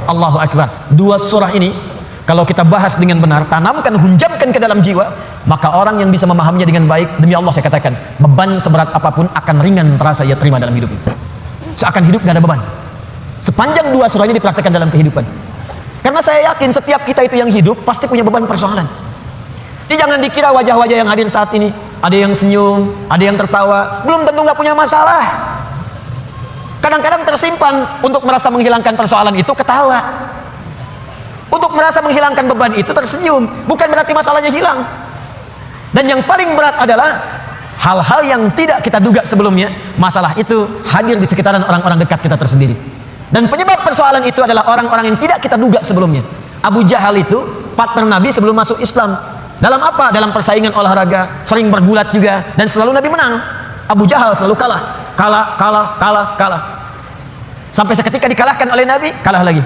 Allahu Akbar. Dua surah ini kalau kita bahas dengan benar, tanamkan, hunjamkan ke dalam jiwa, maka orang yang bisa memahaminya dengan baik, demi Allah saya katakan, beban seberat apapun akan ringan terasa ia terima dalam hidup ini. Seakan hidup gak ada beban. Sepanjang dua surah ini dipraktekkan dalam kehidupan. Karena saya yakin setiap kita itu yang hidup pasti punya beban persoalan. Jadi jangan dikira wajah-wajah yang hadir saat ini, ada yang senyum, ada yang tertawa, belum tentu nggak punya masalah. Kadang-kadang tersimpan untuk merasa menghilangkan persoalan itu ketawa, untuk merasa menghilangkan beban itu tersenyum, bukan berarti masalahnya hilang. Dan yang paling berat adalah hal-hal yang tidak kita duga sebelumnya, masalah itu hadir di sekitaran orang-orang dekat kita tersendiri. Dan penyebab persoalan itu adalah orang-orang yang tidak kita duga sebelumnya. Abu Jahal itu partner Nabi sebelum masuk Islam. Dalam apa? Dalam persaingan olahraga, sering bergulat juga, dan selalu Nabi menang. Abu Jahal selalu kalah. Sampai seketika dikalahkan oleh Nabi, kalah lagi.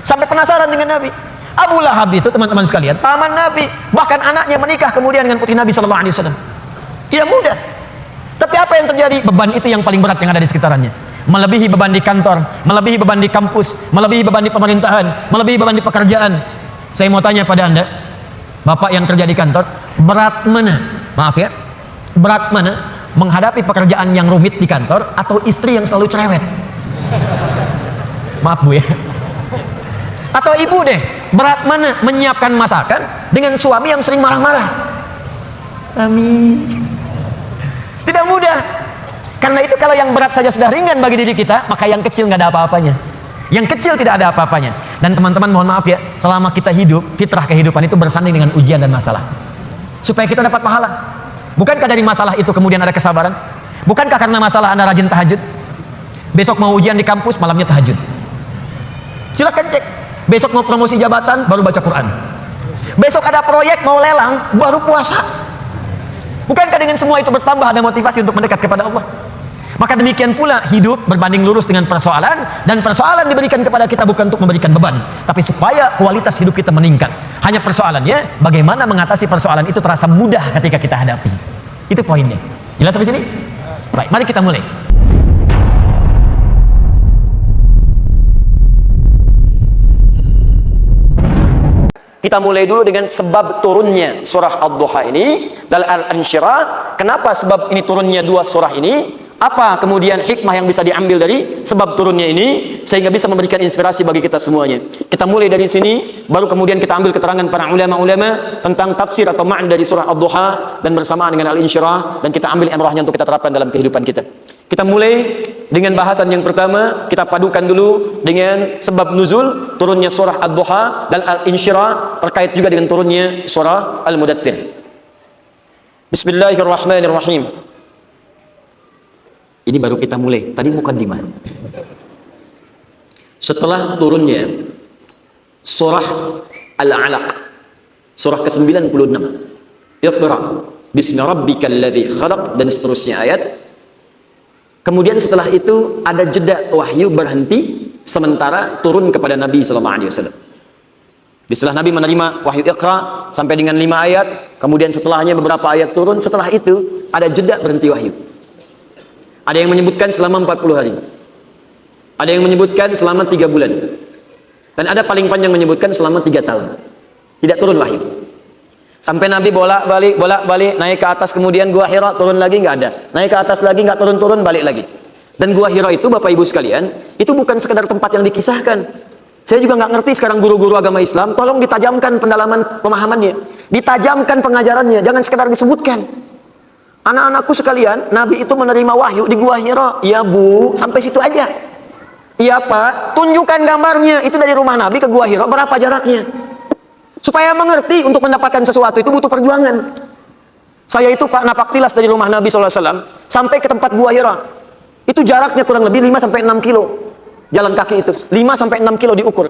Sampai penasaran dengan Nabi. Abu Lahab itu, teman-teman sekalian, paman Nabi, bahkan anaknya menikah kemudian dengan putri Nabi SAW. Tidak mudah. Tapi apa yang terjadi? Beban itu yang paling berat yang ada di sekitarannya. Melebihi beban di kantor, melebihi beban di kampus, melebihi beban di pemerintahan, melebihi beban di pekerjaan. Saya mau tanya pada Anda, Bapak yang kerja di kantor, berat mana? Maaf ya, berat mana menghadapi pekerjaan yang rumit di kantor atau istri yang selalu cerewet? Maaf Bu ya. Atau ibu deh, berat mana menyiapkan masakan dengan suami yang sering marah-marah? Amin. Tidak mudah. Karena itu kalau yang berat saja sudah ringan bagi diri kita, maka yang kecil nggak ada apa-apanya. Yang kecil tidak ada apa-apanya. Dan teman-teman mohon maaf ya, selama kita hidup, fitrah kehidupan itu bersanding dengan ujian dan masalah. Supaya kita dapat pahala. Bukankah dari masalah itu kemudian ada kesabaran? Bukankah karena masalah Anda rajin tahajud? Besok mau ujian di kampus, malamnya tahajud. Silahkan cek. Besok mau promosi jabatan, baru baca Quran. Besok ada proyek mau lelang, baru puasa. Bukankah dengan semua itu bertambah ada motivasi untuk mendekat kepada Allah? Maka demikian pula hidup berbanding lurus dengan persoalan, dan persoalan diberikan kepada kita bukan untuk memberikan beban, tapi supaya kualitas hidup kita meningkat. Hanya persoalannya bagaimana mengatasi persoalan itu terasa mudah ketika kita hadapi. Itu poinnya. Jelas sampai sini? Baik, mari kita mulai. Kita mulai dulu dengan sebab turunnya surah Ad-Duha ini dan Al-Insyirah. Kenapa sebab ini turunnya dua surah ini? Apa kemudian hikmah yang bisa diambil dari sebab turunnya ini sehingga bisa memberikan inspirasi bagi kita semuanya? Kita mulai dari sini, baru kemudian kita ambil keterangan para ulama-ulama tentang tafsir atau makna dari surah Ad-Duha dan bersamaan dengan Al-Insyirah, dan kita ambil imrahnya untuk kita terapkan dalam kehidupan kita. Kita mulai dengan bahasan yang pertama, kita padukan dulu dengan sebab nuzul turunnya surah Ad-Duha dan Al-Insyirah terkait juga dengan turunnya surah Al-Mudaththir. Bismillahirrahmanirrahim. Ini baru kita mulai, tadi mukaddimah. Setelah turunnya surah Al-Alaq, surah ke-96, Iqra bismi rabbikal ladzi khalaq, dan seterusnya ayat. Kemudian setelah itu ada jeda wahyu berhenti sementara turun kepada Nabi SAW. Setelah Nabi menerima wahyu Iqra sampai dengan 5 ayat, kemudian setelahnya beberapa ayat turun, setelah itu ada jeda berhenti wahyu. Ada yang menyebutkan selama 40 hari. Ada yang menyebutkan selama 3 bulan. Dan ada paling panjang menyebutkan selama 3 tahun. Tidak turun wahyu. Sampai Nabi bolak-balik naik ke atas, kemudian Gua Hira turun lagi, nggak ada. Naik ke atas lagi, nggak turun-turun, balik lagi. Dan Gua Hira itu Bapak Ibu sekalian, itu bukan sekedar tempat yang dikisahkan. Saya juga nggak ngerti sekarang guru-guru agama Islam, tolong ditajamkan pendalaman pemahamannya. Ditajamkan pengajarannya, jangan sekedar disebutkan. Anak-anakku sekalian, Nabi itu menerima wahyu di Gua Hira. Iya Bu, sampai situ aja. Iya Pak, tunjukkan gambarnya. Itu dari rumah Nabi ke Gua Hira berapa jaraknya? Supaya mengerti, untuk mendapatkan sesuatu itu butuh perjuangan. Saya itu Pak napak tilas dari rumah Nabi SAW sampai ke tempat Gua Hira. Itu jaraknya kurang lebih 5-6 kilo. Jalan kaki itu 5-6 kilo diukur.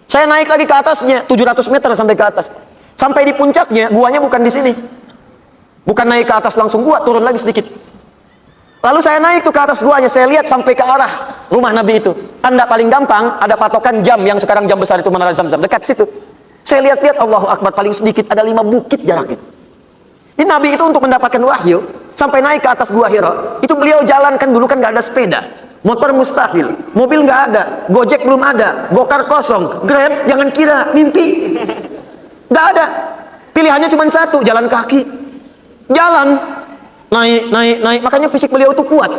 Saya naik lagi ke atasnya 700 meter sampai ke atas. Sampai di puncaknya, guanya bukan di sini. Bukan naik ke atas langsung gua, turun lagi sedikit. Lalu saya naik tuh ke atas guanya, saya lihat sampai ke arah rumah Nabi itu. Tanda paling gampang, ada patokan jam yang sekarang jam besar itu Menara Zamzam, dekat situ. Saya lihat-lihat, Allahu Akbar, paling sedikit ada 5 bukit jaraknya. Ini Nabi itu untuk mendapatkan wahyu, sampai naik ke atas Gua Hira, itu beliau jalankan dulu, kan nggak ada sepeda. Motor mustahil, mobil nggak ada, Gojek belum ada, Gokar kosong, Grab jangan kira mimpi, nggak ada. Pilihannya cuma satu, jalan kaki, jalan naik. Makanya fisik beliau itu kuat.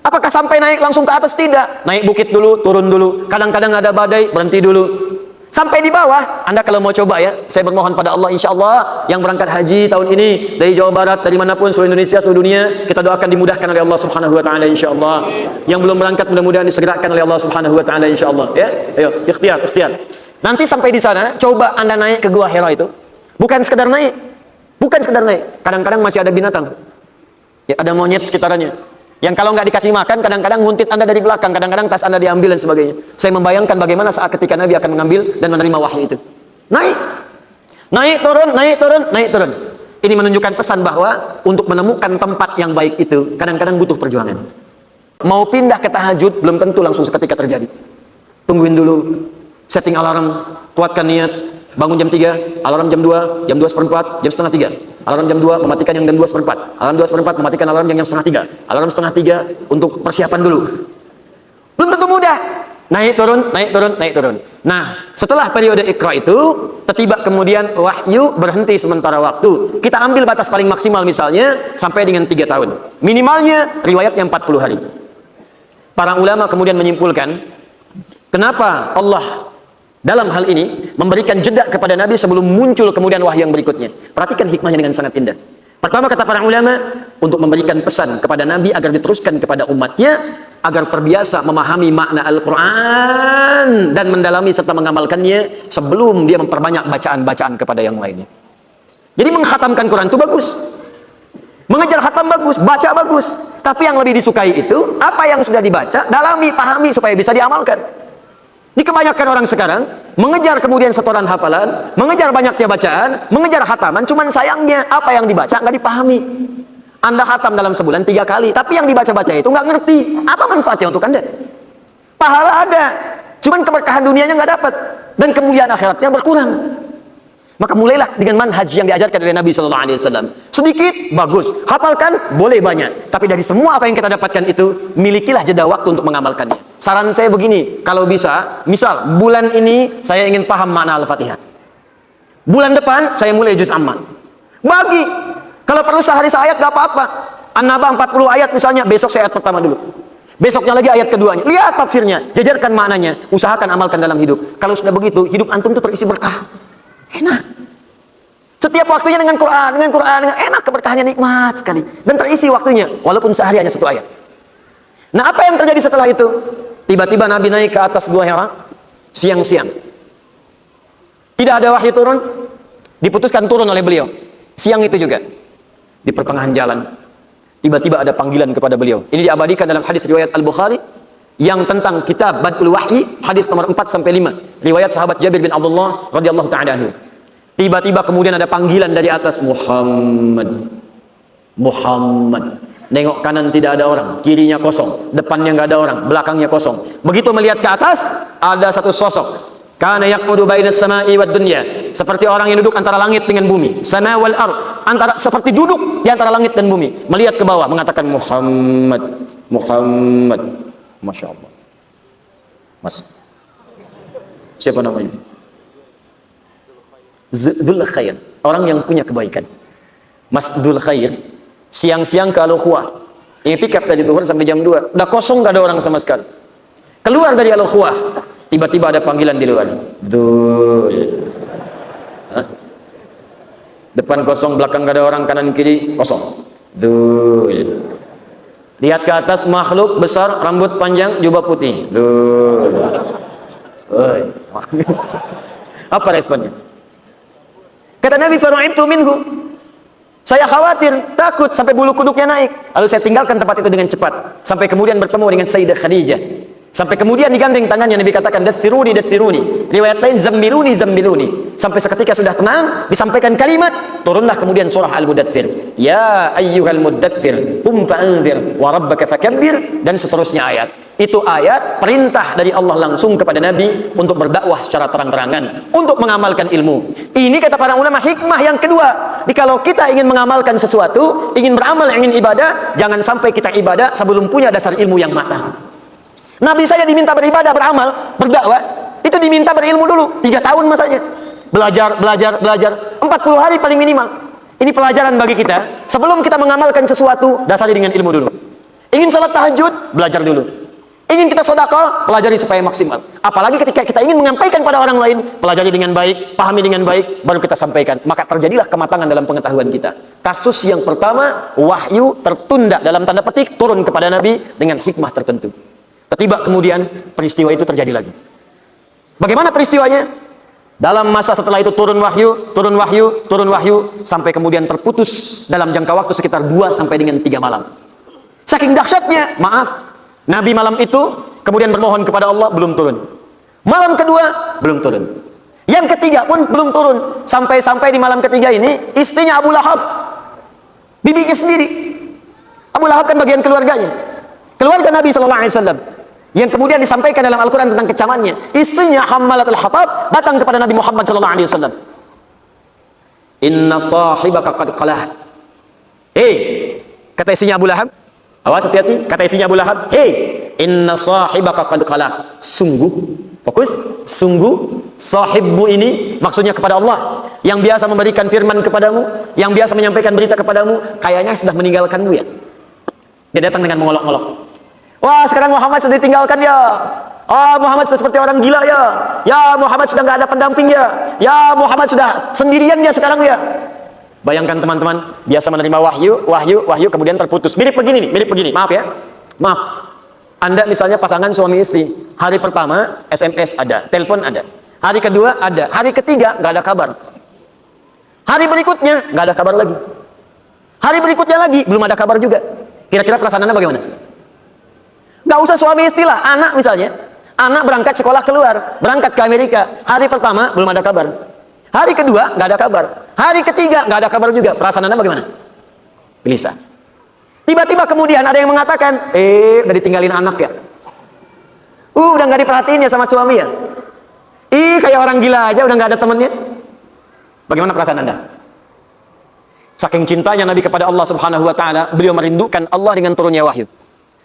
Apakah sampai naik langsung ke atas? Tidak. Naik bukit dulu, turun dulu. Kadang-kadang ada badai, berhenti dulu. Sampai di bawah, Anda kalau mau coba ya, saya bermohon pada Allah, insya Allah yang berangkat haji tahun ini dari Jawa Barat, dari manapun, seluruh Indonesia, seluruh dunia, kita doakan dimudahkan oleh Allah Subhanahu Wa Taala, insya Allah. Yang belum berangkat mudah-mudahan disegerakan oleh Allah Subhanahu Wa Taala, insya Allah. Ya, ayo, ikhtiar. Nanti sampai di sana, coba Anda naik ke Gua Hira itu, bukan sekedar naik, Kadang-kadang masih ada binatang, ya, ada monyet sekitarnya. Yang kalau nggak dikasih makan, kadang-kadang nguntit Anda dari belakang, kadang-kadang tas Anda diambil dan sebagainya. Saya membayangkan bagaimana saat ketika Nabi akan mengambil dan menerima wahyu itu. Naik turun. Ini menunjukkan pesan bahwa untuk menemukan tempat yang baik itu, kadang-kadang butuh perjuangan. Mau pindah ke tahajud, belum tentu langsung seketika terjadi. Tungguin dulu, setting alarm, kuatkan niat, bangun jam 3, alarm jam 2, jam 2:04, jam setengah 3. Alarm jam 2, mematikan yang jam 2:04. Alarm 2:04, mematikan alarm yang setengah 3. Alarm setengah 3 untuk persiapan dulu. Belum tentu mudah. Naik turun. Nah, setelah periode Iqra itu, tiba kemudian wahyu berhenti sementara waktu. Kita ambil batas paling maksimal misalnya sampai dengan 3 tahun. Minimalnya riwayatnya 40 hari. Para ulama kemudian menyimpulkan, kenapa Allah dalam hal ini memberikan jeda kepada Nabi sebelum muncul kemudian wahyu yang berikutnya. Perhatikan hikmahnya dengan sangat indah. Pertama, kata para ulama, untuk memberikan pesan kepada Nabi agar diteruskan kepada umatnya, agar terbiasa memahami makna Al-Quran dan mendalami serta mengamalkannya sebelum dia memperbanyak bacaan-bacaan kepada yang lainnya. Jadi mengkhatamkan Quran itu bagus, mengejar khatam bagus, baca bagus, tapi yang lebih disukai itu apa yang sudah dibaca, dalami, pahami supaya bisa diamalkan. Ini kebanyakan orang sekarang mengejar kemudian setoran hafalan, mengejar banyaknya bacaan, mengejar khataman, cuman sayangnya apa yang dibaca nggak dipahami. Anda khatam dalam sebulan 3 kali, tapi yang dibaca-baca itu nggak ngerti apa manfaatnya untuk Anda. Pahala ada, cuman keberkahan dunianya nggak dapat dan kemuliaan akhiratnya berkurang. Maka mulailah dengan manhaj yang diajarkan oleh Nabi SAW. Sedikit, bagus. Hafalkan, boleh banyak. Tapi dari semua apa yang kita dapatkan itu, milikilah jeda waktu untuk mengamalkannya. Saran saya begini, kalau bisa, misal bulan ini saya ingin paham makna Al-Fatihah. Bulan depan saya mulai juz amma. Bagi, kalau perlu sehari seayat gak apa-apa. An-Naba 40 ayat misalnya, besok saya ayat pertama dulu. Besoknya lagi ayat keduanya. Lihat tafsirnya, jajarkan maknanya, usahakan amalkan dalam hidup. Kalau sudah begitu, hidup antum itu terisi berkah. Enak. Setiap waktunya dengan Quran, dengan enak, keberkahannya nikmat sekali. Dan terisi waktunya, walaupun sehari hanya 1 ayat. Nah, apa yang terjadi setelah itu? Tiba-tiba Nabi naik ke atas Gua Hira siang-siang. Tidak ada wahyu turun, diputuskan turun oleh beliau. Siang itu juga. Di pertengahan jalan, tiba-tiba ada panggilan kepada beliau. Ini diabadikan dalam hadis riwayat Al-Bukhari yang tentang kitab Bad'ul Wahyi, hadis nomor 4-5. Riwayat sahabat Jabir bin Abdullah radhiyallahu ta'ala anhu. Tiba-tiba kemudian ada panggilan dari atas, Muhammad. Nengok kanan tidak ada orang, kirinya kosong, depannya nggak ada orang, belakangnya kosong. Begitu melihat ke atas, ada satu sosok. Kana yaqudu bainas sama'i wad dunya. Seperti orang yang duduk antara langit dengan bumi. Sama wal ard, antara seperti duduk di antara langit dan bumi. Melihat ke bawah mengatakan Muhammad. Masya Allah. Mas, siapa namanya? Dzul Khair, orang yang punya kebaikan. Mas Dzul Khair siang-siang ke Al-Ukhuwah. I'tikaf tadi zuhur sampai jam 2. Udah kosong, gak ada orang sama sekali. Keluar dari Al-Ukhuwah, tiba-tiba ada panggilan di luar. Dzul. Depan kosong, belakang gak ada orang, kanan kiri kosong. Dzul. Lihat ke atas, makhluk besar, rambut panjang, jubah putih. Dzul. Apa responnya? Kata Nabi, fara'ibtu minhu. Saya khawatir, takut sampai bulu kuduknya naik. Lalu saya tinggalkan tempat itu dengan cepat. Sampai kemudian bertemu dengan Sayyidah Khadijah. Sampai kemudian digandeng tangannya, Nabi katakan, dathiruni. Riwayat lain, zammiluni. Sampai seketika sudah tenang, disampaikan kalimat, turunlah kemudian surah Al-Mudaththir. Ya ayyuhal mudaththir, qum fa'anzir, wa rabbaka fakabbir, dan seterusnya ayat. Itu ayat perintah dari Allah langsung kepada Nabi untuk berdakwah secara terang-terangan, untuk mengamalkan ilmu. Ini kata para ulama hikmah yang kedua. Jadi kalau kita ingin mengamalkan sesuatu, ingin beramal, ingin ibadah, jangan sampai kita ibadah sebelum punya dasar ilmu yang matang. Nabi saya diminta beribadah, beramal, berdakwah, itu diminta berilmu dulu. 3 tahun masanya. Belajar. 40 hari paling minimal. Ini pelajaran bagi kita. Sebelum kita mengamalkan sesuatu, dasari dengan ilmu dulu. Ingin salat tahajud, belajar dulu. Ingin kita sedekah, pelajari supaya maksimal. Apalagi ketika kita ingin menyampaikan pada orang lain, pelajari dengan baik, pahami dengan baik, baru kita sampaikan. Maka terjadilah kematangan dalam pengetahuan kita. Kasus yang pertama, wahyu tertunda dalam tanda petik, turun kepada Nabi dengan hikmah tertentu. Tiba kemudian peristiwa itu terjadi lagi. Bagaimana peristiwanya? Dalam masa setelah itu turun wahyu, sampai kemudian terputus dalam jangka waktu sekitar 2 sampai dengan 3 malam. Saking dahsyatnya, maaf, Nabi malam itu kemudian bermohon kepada Allah, belum turun. Malam kedua, belum turun. Yang ketiga pun belum turun. Sampai di malam ketiga ini, istrinya Abu Lahab, bibinya sendiri. Abu Lahab kan bagian keluarganya. Keluarga Nabi SAW. Yang kemudian disampaikan dalam Al-Quran tentang kecamannya. Istrinya Hammalatul Hatab datang kepada Nabi Muhammad SAW. Inna sahibaka qad qalah. Kata istrinya Abu Lahab, awas hati-hati, kata istrinya Abu Lahab, inna sahibaka qad qalah. Sungguh, fokus, sungguh sahibmu ini maksudnya kepada Allah, yang biasa memberikan firman kepadamu, yang biasa menyampaikan berita kepadamu, kayaknya sudah meninggalkanmu ya. Dia datang dengan mengolok-olok. Wah, sekarang Muhammad sudah ditinggalkan ya. Oh, Muhammad sudah seperti orang gila ya. Ya, Muhammad sudah nggak ada pendamping ya. Ya, Muhammad sudah sendirian ya sekarang ya. Bayangkan teman-teman, biasa menerima wahyu, kemudian terputus. Mirip begini, maaf ya. Maaf. Anda misalnya pasangan suami istri. Hari pertama, SMS ada, telepon ada. Hari kedua ada, hari ketiga nggak ada kabar. Hari berikutnya nggak ada kabar lagi. Hari berikutnya lagi belum ada kabar juga. Kira-kira perasaan Anda bagaimana? Nggak usah suami istri lah, anak misalnya. Anak berangkat sekolah keluar, berangkat ke Amerika. Hari pertama belum ada kabar. Hari kedua nggak ada kabar. Hari ketiga nggak ada kabar juga. Perasaan Anda bagaimana? Gelisah. Tiba-tiba kemudian ada yang mengatakan, udah ditinggalin anak ya. Udah nggak diperhatiin ya sama suami ya. Kayak orang gila aja, udah nggak ada temennya. Bagaimana perasaan Anda? Saking cintanya Nabi kepada Allah Subhanahu wa Ta'ala, beliau merindukan Allah dengan turunnya wahyu.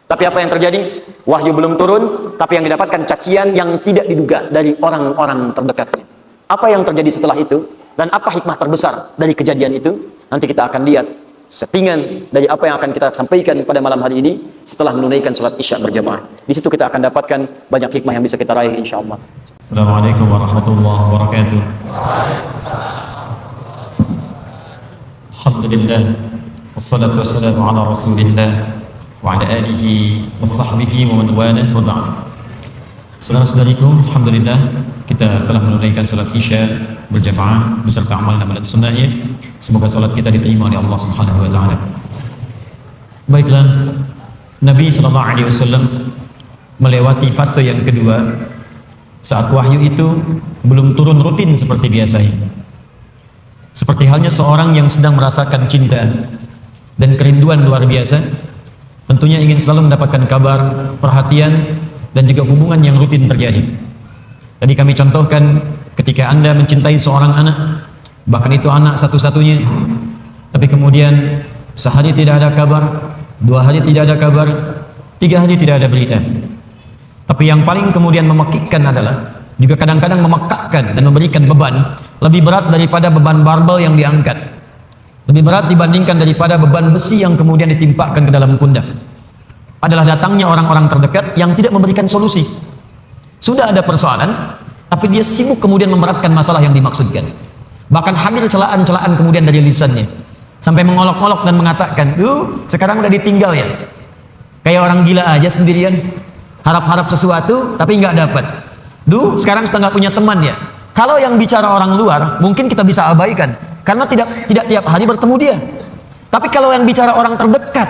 Tapi apa yang terjadi? Wahyu belum turun, tapi yang didapatkan cacian yang tidak diduga dari orang-orang terdekatnya. Apa yang terjadi setelah itu? Dan apa hikmah terbesar dari kejadian itu? Nanti kita akan lihat settingan dari apa yang akan kita sampaikan pada malam hari ini setelah menunaikan sholat Isya berjamaah. Di situ kita akan dapatkan banyak hikmah yang bisa kita raih insyaAllah. Assalamualaikum warahmatullahi wabarakatuh. Alhamdulillah, wassalatu wassalamu ala rasulillah wa ala alihi wa sahbihi wa man walah wa ba'd. Saudara-saudariku, alhamdulillah kita telah menunaikan salat Isya berjamaah beserta amal dan amalan sunnahnya. Semoga salat kita diterima oleh Allah Subhanahu wa taala. Baiklah, Nabi sallallahu alaihi wasallam melewati fase yang kedua saat wahyu itu belum turun rutin seperti biasanya. Seperti halnya seorang yang sedang merasakan cinta dan kerinduan luar biasa, tentunya ingin selalu mendapatkan kabar, perhatian, dan juga hubungan yang rutin terjadi. Tadi kami contohkan ketika Anda mencintai seorang anak, bahkan itu anak satu-satunya, tapi kemudian sehari tidak ada kabar, 2 hari tidak ada kabar, 3 hari tidak ada berita. Tapi yang paling kemudian memekikkan adalah juga kadang-kadang memekakkan dan memberikan beban lebih berat daripada beban barbel yang diangkat, lebih berat dibandingkan daripada beban besi yang kemudian ditimpakan ke dalam pundak, adalah datangnya orang-orang terdekat yang tidak memberikan solusi. Sudah ada persoalan, tapi dia sibuk kemudian memberatkan masalah yang dimaksudkan. Bahkan hadir celaan-celaan kemudian dari lisannya, sampai mengolok-olok dan mengatakan, sekarang udah ditinggal ya. Kayak orang gila aja sendirian, harap-harap sesuatu tapi nggak dapat. Sekarang sudah nggak punya teman ya. Kalau yang bicara orang luar, mungkin kita bisa abaikan, karena tidak tiap hari bertemu dia. Tapi kalau yang bicara orang terdekat,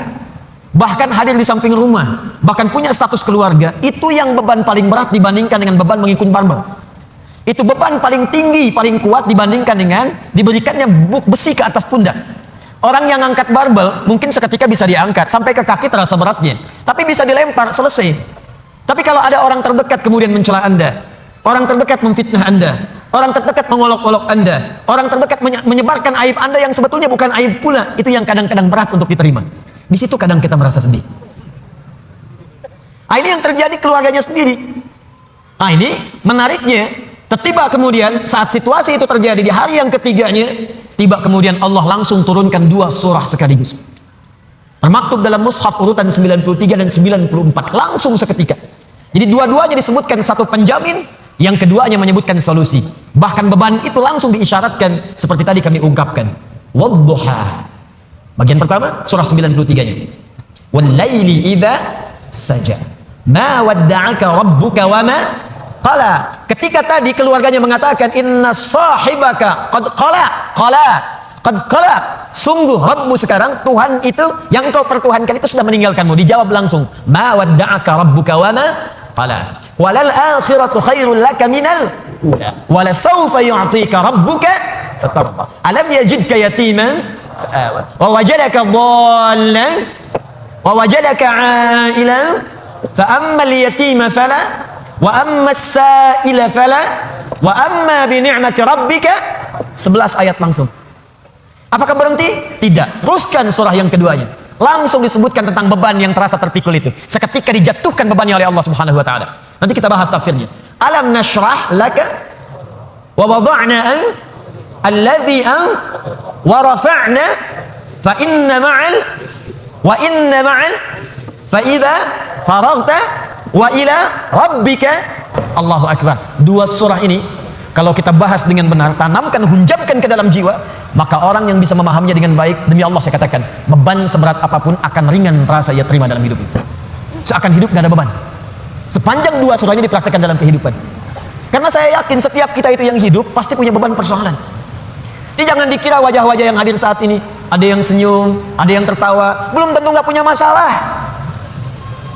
bahkan hadir di samping rumah, bahkan punya status keluarga, itu yang beban paling berat dibandingkan dengan beban mengikut barbel. Itu beban paling tinggi, paling kuat dibandingkan dengan diberikannya besi ke atas pundak. Orang yang angkat barbel mungkin seketika bisa diangkat sampai ke kaki terasa beratnya, tapi bisa dilempar, selesai. Tapi kalau ada orang terdekat kemudian mencela Anda, orang terdekat memfitnah Anda, orang terdekat mengolok-olok Anda, orang terdekat menyebarkan aib Anda yang sebetulnya bukan aib pula, itu yang kadang-kadang berat untuk diterima. Di situ kadang kita merasa sedih. Ini yang terjadi keluarganya sendiri. Ini menariknya, tiba kemudian saat situasi itu terjadi di hari yang ketiganya, tiba kemudian Allah langsung turunkan 2 surah sekaligus. Termaktub dalam mushaf urutan 93 dan 94 langsung seketika. Jadi dua-duanya disebutkan satu penjamin, yang keduanya menyebutkan solusi. Bahkan beban itu langsung diisyaratkan seperti tadi kami ungkapkan. Wadduha. Bagian pertama surah 93-nya. Wal laili idza saja. Ma wadda'aka rabbuka wa ma qala. Ketika tadi keluarganya mengatakan inna sahibaka qad qala, sungguh Rabbmu sekarang, Tuhan itu yang kau pertuhankan itu sudah meninggalkanmu. Dijawab langsung, ma wadda'aka rabbuka wa ma qala. Walal akhiratu khairul laka minal ula. Wala sawfa yu'tika rabbuka fatarda. Alam yajidka yatiman fa'awa. Wa wajadaka dhallan wa wajadaka 'ailan fa ammal yatima fala wa ammas sa'ila fala wa amma bi ni'mati rabbika. 11 ayat langsung. Apakah berhenti? Tidak. Teruskan surah yang keduanya. Langsung disebutkan tentang beban yang terasa terpikul itu. Seketika dijatuhkan bebannya oleh Allah Subhanahu wa taala. Nanti kita bahas tafsirnya. Alam nashrah laka wa wada'na alladhi wa rafa'na fa inna ma'al fa idza faraghta wa ila rabbika. Allahu akbar. 2 surah ini kalau kita bahas dengan benar, tanamkan, hunjamkan ke dalam jiwa, maka orang yang bisa memahaminya dengan baik, demi Allah saya katakan, beban seberat apapun akan ringan terasa ia terima dalam hidup. Seakan hidup gak ada beban. Sepanjang 2 surah ini dipraktekkan dalam kehidupan. Karena saya yakin setiap kita itu yang hidup pasti punya beban persoalan. Jadi jangan dikira wajah-wajah yang hadir saat ini, ada yang senyum, ada yang tertawa, belum tentu gak punya masalah.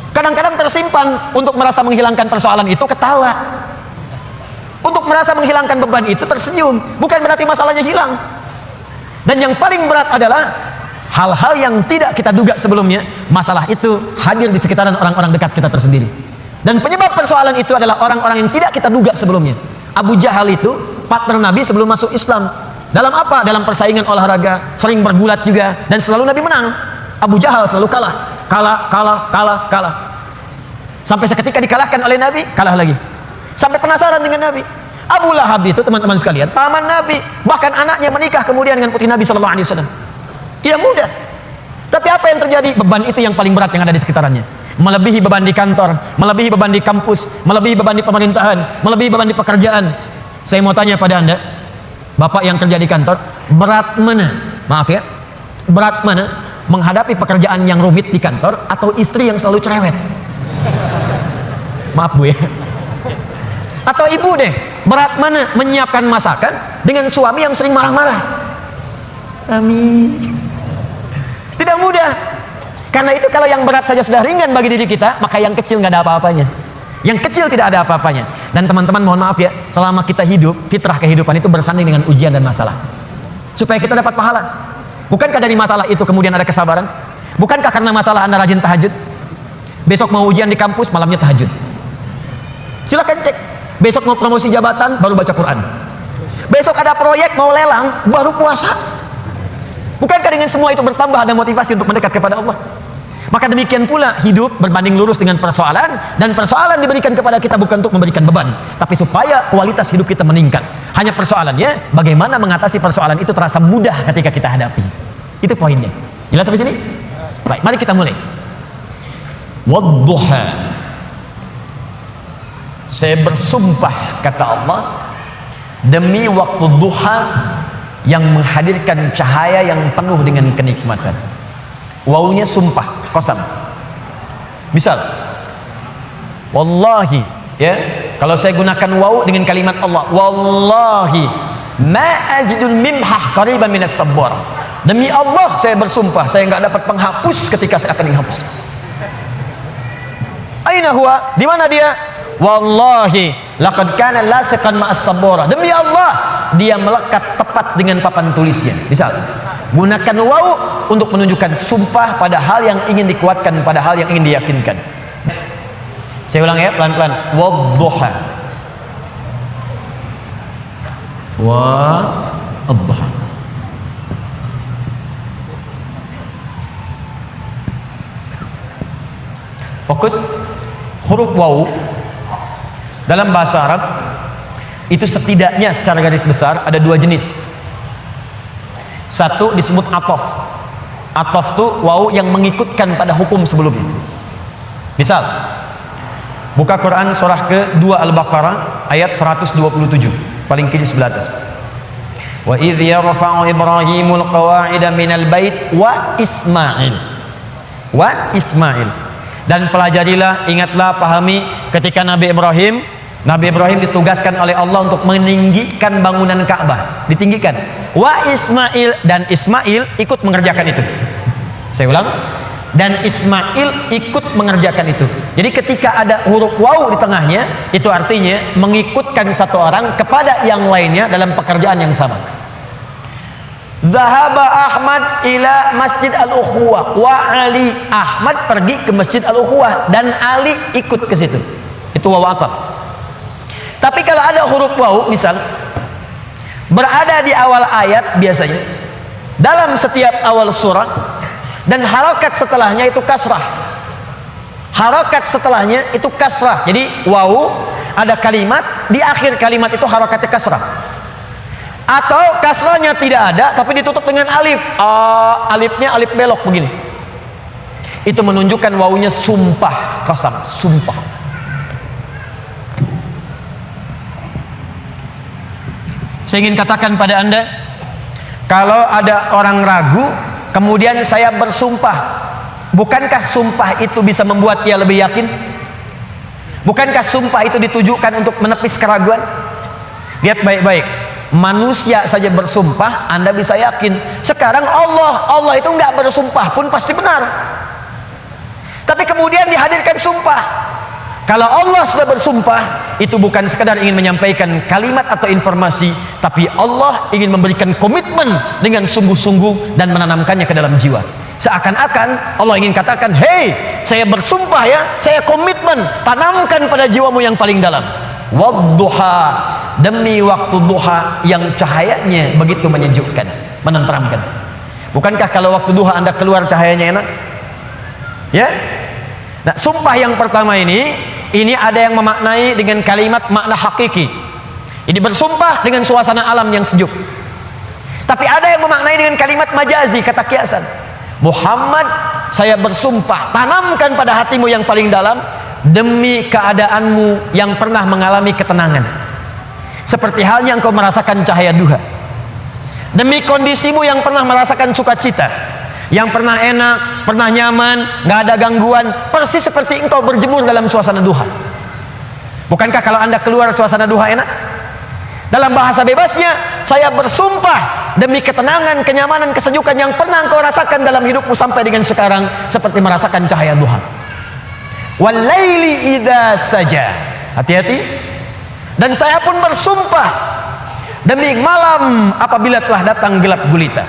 Kadang-kadang tersimpan untuk merasa menghilangkan persoalan itu ketawa. Untuk merasa menghilangkan beban itu tersenyum. Bukan berarti masalahnya hilang. Dan yang paling berat adalah hal-hal yang tidak kita duga sebelumnya, masalah itu hadir di sekitaran orang-orang dekat kita tersendiri. Dan penyebab persoalan itu adalah orang-orang yang tidak kita duga sebelumnya. Abu Jahal itu partner Nabi sebelum masuk Islam. Dalam apa? Dalam persaingan olahraga, sering bergulat juga, dan selalu Nabi menang. Abu Jahal selalu kalah. Sampai seketika dikalahkan oleh Nabi, kalah lagi. Sampai penasaran dengan Nabi. Abu Lahab itu teman-teman sekalian, paman Nabi, bahkan anaknya menikah kemudian dengan putri Nabi sallallahu alaihi wasallam. Tidak mudah. Tapi apa yang terjadi? Beban itu yang paling berat yang ada di sekitarannya. Melebihi beban di kantor, melebihi beban di kampus, melebihi beban di pemerintahan, melebihi beban di pekerjaan. Saya mau tanya pada Anda, Bapak yang kerja di kantor, berat mana? Maaf ya. Berat mana menghadapi pekerjaan yang rumit di kantor atau istri yang selalu cerewet? Maaf Bu ya. Atau ibu deh, berat mana menyiapkan masakan dengan suami yang sering marah-marah? Amin. Tidak mudah. Karena itu kalau yang berat saja sudah ringan bagi diri kita, maka yang kecil nggak ada apa-apanya. Yang kecil tidak ada apa-apanya. Dan teman-teman mohon maaf ya, selama kita hidup, fitrah kehidupan itu bersanding dengan ujian dan masalah. Supaya kita dapat pahala. Bukankah dari masalah itu kemudian ada kesabaran? Bukankah karena masalah Anda rajin tahajud? Besok mau ujian di kampus, malamnya tahajud. Silakan cek. Besok mau promosi jabatan, baru baca Quran. Besok ada proyek, mau lelang, baru puasa. Bukankah dengan semua itu bertambah ada motivasi untuk mendekat kepada Allah? Maka demikian pula hidup berbanding lurus dengan persoalan, dan persoalan diberikan kepada kita bukan untuk memberikan beban, tapi supaya kualitas hidup kita meningkat. Hanya persoalannya, bagaimana mengatasi persoalan itu terasa mudah ketika kita hadapi. Itu poinnya. Jelas sampai sini? Baik, mari kita mulai. Wadduha. Saya bersumpah, kata Allah, demi waktu duha yang menghadirkan cahaya yang penuh dengan kenikmatan. Wawunya sumpah, qasam. Misal, wallahi, ya, kalau saya gunakan waw dengan kalimat Allah, wallahi ma ajidul mimhah qariban minas sabbar. Demi Allah saya bersumpah, saya enggak dapat penghapus ketika saya akan menghapus. Aina huwa? Di mana dia? Wallahi laqad kana lasiqan ma'as sabara. Demi Allah, dia melekat tepat dengan papan tulisnya. Misal, gunakan waw untuk menunjukkan sumpah pada hal yang ingin dikuatkan, pada hal yang ingin diyakinkan. Saya ulang ya, pelan-pelan. Wadduha. Wadduha. Fokus. huruf waw dalam bahasa Arab itu setidaknya secara garis besar ada dua jenis. Satu disebut atof. Atof itu waw yang mengikutkan pada hukum sebelumnya. Misal, buka Quran surah ke-2 Al-Baqarah ayat 127, paling kiri sebelah atas. Wa idh yarfa'u Ibrahimul qawa'ida minal bait wa Ismail. Wa Ismail. Dan pelajarilah, ingatlah, pahami ketika Nabi Ibrahim ditugaskan oleh Allah untuk meninggikan bangunan Ka'bah, ditinggikan. Wa Ismail, dan Ismail ikut mengerjakan itu. Saya ulang, dan Ismail ikut mengerjakan itu. Jadi ketika ada huruf waw di tengahnya, itu artinya mengikutkan satu orang kepada yang lainnya dalam pekerjaan yang sama. Zahaba Ahmad ila Masjid Al-Ukhuwah wa Ali. Ahmad pergi ke Masjid Al-Ukhuwah dan Ali ikut ke situ. Itu waw ataf. Tapi kalau ada huruf waw misal berada di awal ayat biasanya dalam setiap awal surah dan harokat setelahnya itu kasrah. Harokat setelahnya itu kasrah. Jadi waw ada kalimat, di akhir kalimat itu harokatnya kasrah. Atau kasrahnya tidak ada tapi ditutup dengan alif. Alifnya alif belok begini. Itu menunjukkan wawunya sumpah, qasam, sumpah. Saya ingin katakan pada Anda, kalau ada orang ragu kemudian saya bersumpah, bukankah sumpah itu bisa membuat dia lebih yakin? Bukankah sumpah itu ditujukan untuk menepis keraguan? Lihat baik-baik, manusia saja bersumpah Anda bisa yakin. Sekarang Allah itu nggak bersumpah pun pasti benar, tapi kemudian dihadirkan sumpah. Kalau Allah sudah bersumpah, itu bukan sekadar ingin menyampaikan kalimat atau informasi, tapi Allah ingin memberikan komitmen dengan sungguh-sungguh dan menanamkannya ke dalam jiwa. Seakan-akan Allah ingin katakan, hei, saya bersumpah ya, saya komitmen, tanamkan pada jiwamu yang paling dalam. Wadduha, demi waktu duha yang cahayanya begitu menyejukkan, menenteramkan. Bukankah kalau waktu duha Anda keluar cahayanya enak? Ya? Nah, sumpah yang pertama ini ada yang memaknai dengan kalimat makna hakiki. Ini bersumpah dengan suasana alam yang sejuk. Tapi ada yang memaknai dengan kalimat majazi, kata kiasan. Muhammad, saya bersumpah, tanamkan pada hatimu yang paling dalam demi keadaanmu yang pernah mengalami ketenangan. Seperti halnya engkau merasakan cahaya duha. Demi kondisimu yang pernah merasakan sukacita, yang pernah enak, pernah nyaman, nggak ada gangguan, persis seperti engkau berjemur dalam suasana duha. Bukankah kalau Anda keluar suasana duha enak? Dalam bahasa bebasnya, saya bersumpah demi ketenangan, kenyamanan, kesejukan yang pernah engkau rasakan dalam hidupmu sampai dengan sekarang, seperti merasakan cahaya duha. Walaili idza saja. Hati-hati. Dan saya pun bersumpah demi malam apabila telah datang gelap gulita.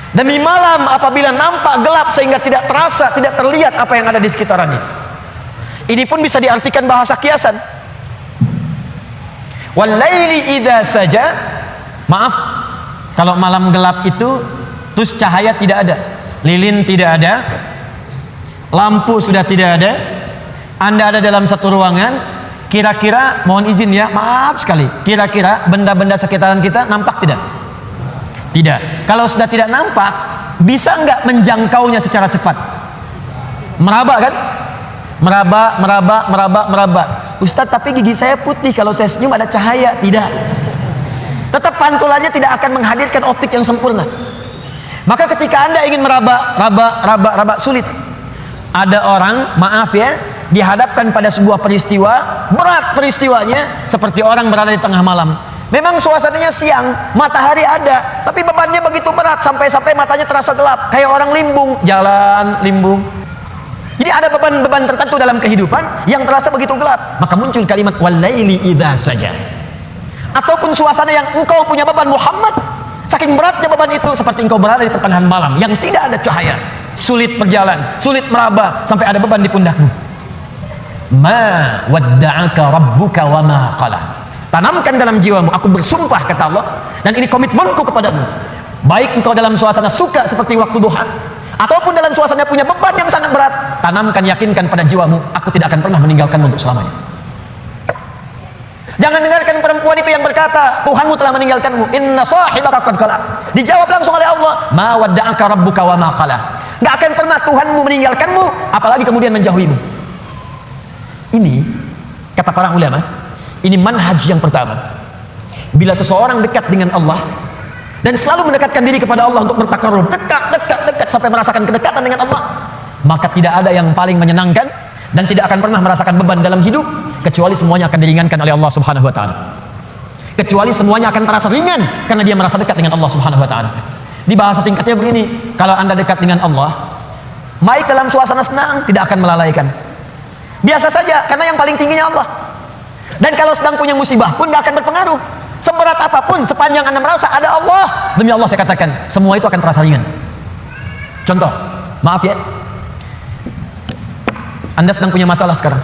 Demi malam apabila nampak gelap sehingga tidak terasa, tidak terlihat apa yang ada di sekitarannya. Ini pun bisa diartikan bahasa kiasan. Walaili idza saja. Maaf, kalau malam gelap itu terus cahaya tidak ada, lilin tidak ada, lampu sudah tidak ada, Anda ada dalam satu ruangan, kira-kira, mohon izin ya, maaf sekali, kira-kira benda-benda sekitaran kita nampak tidak? Tidak. Kalau sudah tidak nampak, bisa nggak menjangkaunya secara cepat? Meraba kan? Meraba. Ustadz, tapi gigi saya putih, kalau saya senyum ada cahaya. Tidak. Tetap pantulannya tidak akan menghadirkan optik yang sempurna. Maka ketika Anda ingin meraba, sulit. Ada orang, maaf ya, dihadapkan pada sebuah peristiwa, berat peristiwanya, seperti orang berada di tengah malam. Memang suasananya siang, matahari ada, tapi bebannya begitu berat sampai-sampai matanya terasa gelap, kayak orang limbung, jalan limbung. Jadi ada beban-beban tertentu dalam kehidupan yang terasa begitu gelap. Maka muncul kalimat walaili idza saja. Ataupun suasana yang engkau punya beban Muhammad, saking beratnya beban itu seperti engkau berada di pertengahan malam yang tidak ada cahaya, sulit berjalan, sulit meraba sampai ada beban di pundakmu. Ma wadda'aka rabbuka wa ma qala. Tanamkan dalam jiwamu, aku bersumpah kata Allah, dan ini komitmenku kepadamu. Baik engkau dalam suasana suka seperti waktu duha, ataupun dalam suasana punya beban yang sangat berat, tanamkan, yakinkan pada jiwamu, aku tidak akan pernah meninggalkanmu untuk selamanya. Jangan dengarkan perempuan itu yang berkata, Tuhanmu telah meninggalkanmu. Inna sahibaka qad qala. Dijawab langsung oleh Allah, ma wadda'aka rabbuka wa ma qala. Gak akan pernah Tuhanmu meninggalkanmu, apalagi kemudian menjauhimu. Ini kata para ulama, ini manhaj yang pertama. Bila seseorang dekat dengan Allah dan selalu mendekatkan diri kepada Allah untuk bertakarrub, dekat sampai merasakan kedekatan dengan Allah, maka tidak ada yang paling menyenangkan dan tidak akan pernah merasakan beban dalam hidup kecuali semuanya akan diringankan oleh Allah Subhanahu wa taala. Kecuali semuanya akan terasa ringan karena dia merasa dekat dengan Allah Subhanahu wa taala. Di bahasa singkatnya begini, kalau Anda dekat dengan Allah, baik dalam suasana senang tidak akan melalaikan. Biasa saja karena yang paling tingginya Allah. Dan kalau sedang punya musibah pun tidak akan berpengaruh. Seberat apapun sepanjang Anda merasa ada Allah, demi Allah saya katakan, semua itu akan terasa ringan. Contoh, maaf ya, Anda sedang punya masalah sekarang,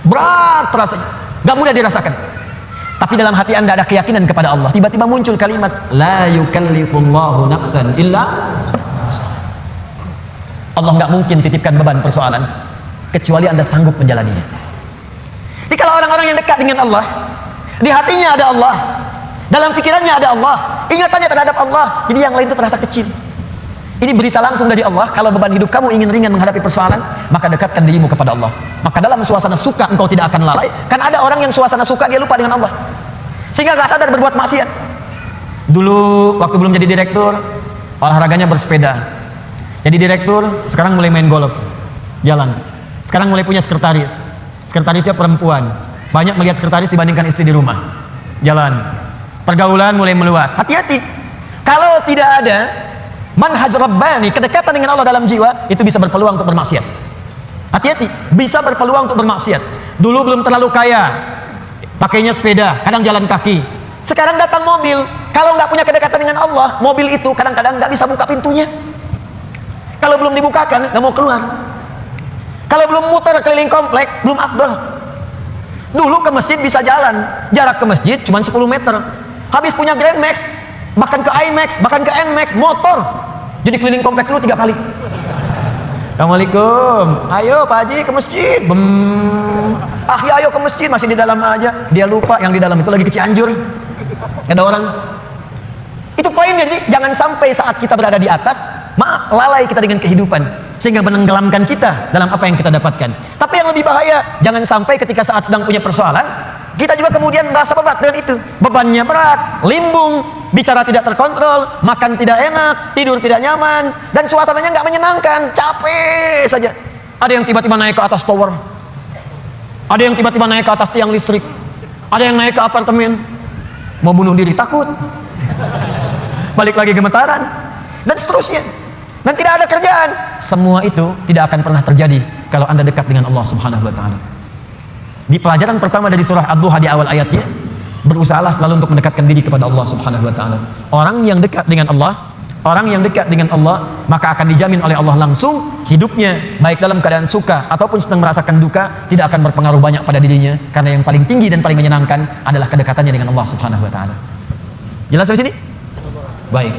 berat rasanya, gak mudah dirasakan. Tapi dalam hati Anda ada keyakinan kepada Allah. Tiba-tiba muncul kalimat, la yukallifullahu nafsan illa. Allah gak mungkin titipkan beban persoalan kecuali Anda sanggup menjalaninya. Jadi kalau orang-orang yang dekat dengan Allah, di hatinya ada Allah, dalam pikirannya ada Allah, ingatannya terhadap Allah, jadi yang lain itu terasa kecil. Ini berita langsung dari Allah. Kalau beban hidup kamu ingin ringan menghadapi persoalan, maka dekatkan dirimu kepada Allah. Maka dalam suasana suka engkau tidak akan lalai. Kan ada orang yang suasana suka dia lupa dengan Allah, sehingga gak sadar berbuat maksiat. Dulu waktu belum jadi direktur, olahraganya bersepeda. Jadi direktur, sekarang mulai main golf, jalan. Sekarang mulai punya sekretaris. Sekretarisnya perempuan. Banyak melihat sekretaris dibandingkan istri di rumah. Jalan. Pergaulan mulai meluas. Hati-hati. Kalau tidak ada manhaj rabbani, kedekatan dengan Allah dalam jiwa, itu bisa berpeluang untuk bermaksiat. Hati-hati, bisa berpeluang untuk bermaksiat. Dulu belum terlalu kaya, pakainya sepeda, kadang jalan kaki. Sekarang datang mobil, kalau nggak punya kedekatan dengan Allah, mobil itu kadang-kadang nggak bisa buka pintunya. Kalau belum dibukakan, nggak mau keluar. Kalau belum muter keliling komplek, belum afdal. Dulu ke masjid bisa jalan, jarak ke masjid cuma 10 meter. Habis punya Grand Max, bahkan ke IMAX, bahkan ke NMAX, motor. Jadi keliling komplek dulu 3 kali. Assalamualaikum, ayo Pak Haji ke masjid. Akhi ayo ke masjid, masih di dalam aja. Dia lupa yang di dalam itu lagi ke Cianjur. Ada orang. Itu poinnya, jadi jangan sampai saat kita berada di atas, maaf, lalai kita dengan kehidupan, sehingga menenggelamkan kita dalam apa yang kita dapatkan. Tapi yang lebih bahaya, jangan sampai ketika saat sedang punya persoalan, kita juga kemudian merasa berat dengan itu. Bebannya berat, limbung, bicara tidak terkontrol, makan tidak enak, tidur tidak nyaman, dan suasananya nggak menyenangkan, capek saja. Ada yang tiba-tiba naik ke atas tower, ada yang tiba-tiba naik ke atas tiang listrik, ada yang naik ke apartemen, mau bunuh diri, takut, balik lagi gemetaran, dan seterusnya. Dan tidak ada kerjaan. Semua itu tidak akan pernah terjadi kalau Anda dekat dengan Allah Subhanahu wa taala. Di pelajaran pertama dari surah Ad-Duha di awal ayatnya, berusahalah selalu untuk mendekatkan diri kepada Allah Subhanahu wa taala. Orang yang dekat dengan Allah, maka akan dijamin oleh Allah langsung hidupnya, baik dalam keadaan suka ataupun sedang merasakan duka, tidak akan berpengaruh banyak pada dirinya, karena yang paling tinggi dan paling menyenangkan adalah kedekatannya dengan Allah Subhanahu wa taala. Jelas sampai sini? Baik.